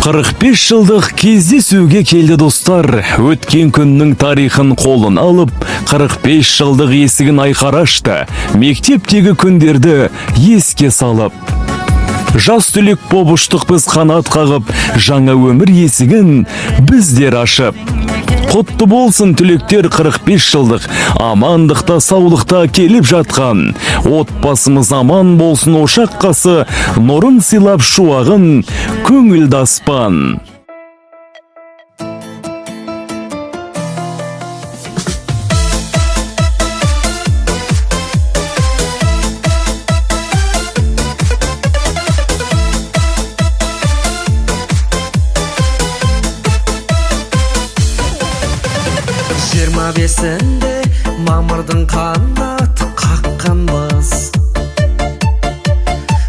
45 жылдық кездесуге келді достар. Өткен күннің тарихын қолын алып, 45 жылдық есігін айқара ашты. Мектептегі күндерді еске салып. Жас түлек боп ұштық біз қанат қағып, жаңа өмір есігін біздер ашып. Құтты болсын түлектер 45 жылдық, амандықта саулықта келіп жатқан. Отбасымыз аман болсын ошақ қасы, нұрын сыйлап шуағын көңілді аспан. Жиырма бесінде мамырдың қанат қаққанбыз.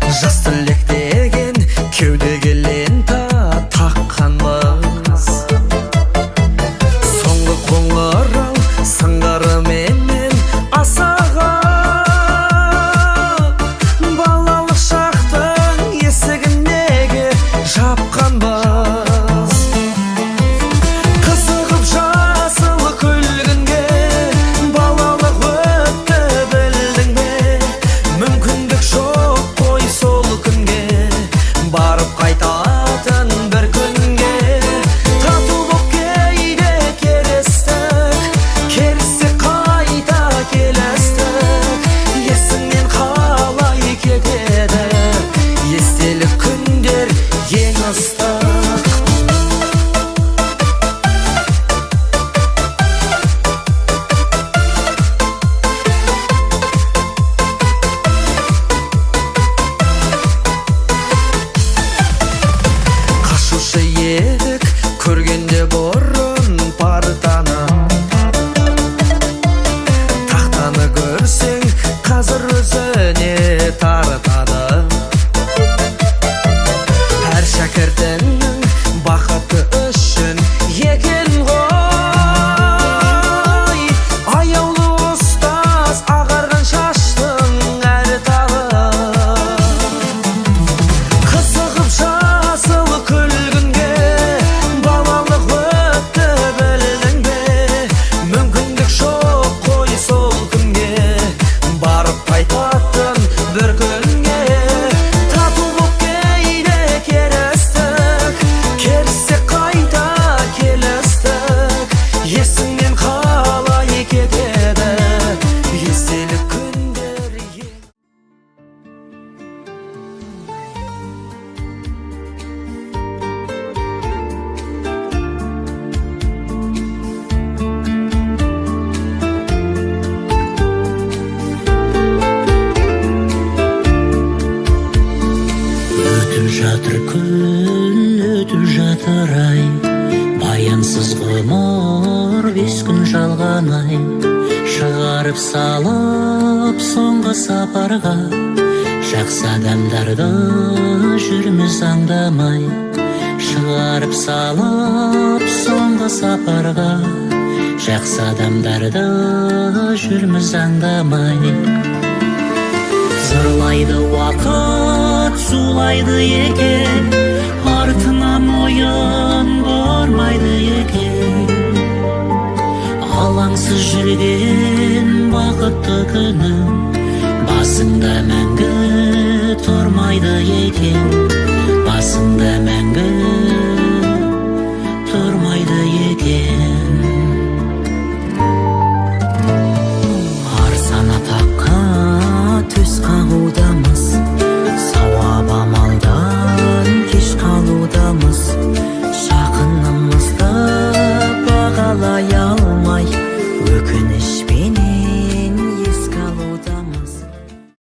Жас түлек деген кеудеге лента таққанбыз. Соңғы қоңырау сыңғырыменен асаға, балалық шақтың есігін неге жапқанбыз. Едік көргенде бұрын партаны, тақтаны көрсең қазір өзіне тартады. Әр шәкіртінің бақыты үшін екен ғой, аяулы ұстаз ағарған шаштың әр талы. Қызығып жасыл күлгінге балалық өтті білдің бе? Мүмкіндік жоқ қой сол күнге, барып қайтатын бір күнге. Тату боп кейде керістік, керіссе қайта келістік. Есіңнен қалай кетеді естелік күндер. Өтіп жатыр күн, өтіп жатыр ай, баянсыз ғұмыр 5 күн жалған ай. Шығарып салып соңғы сапарға, жақсы адамдарды жүрміз аңдамай. Шығарып салып соңғы сапарға, жақсы адамдарды жүрміз аңдамай. Зырлайды уақыт, зулайды екен, артынан ойын бұрмайды екен. Алаңсыз жүрген бақытты күнім, басыңда мән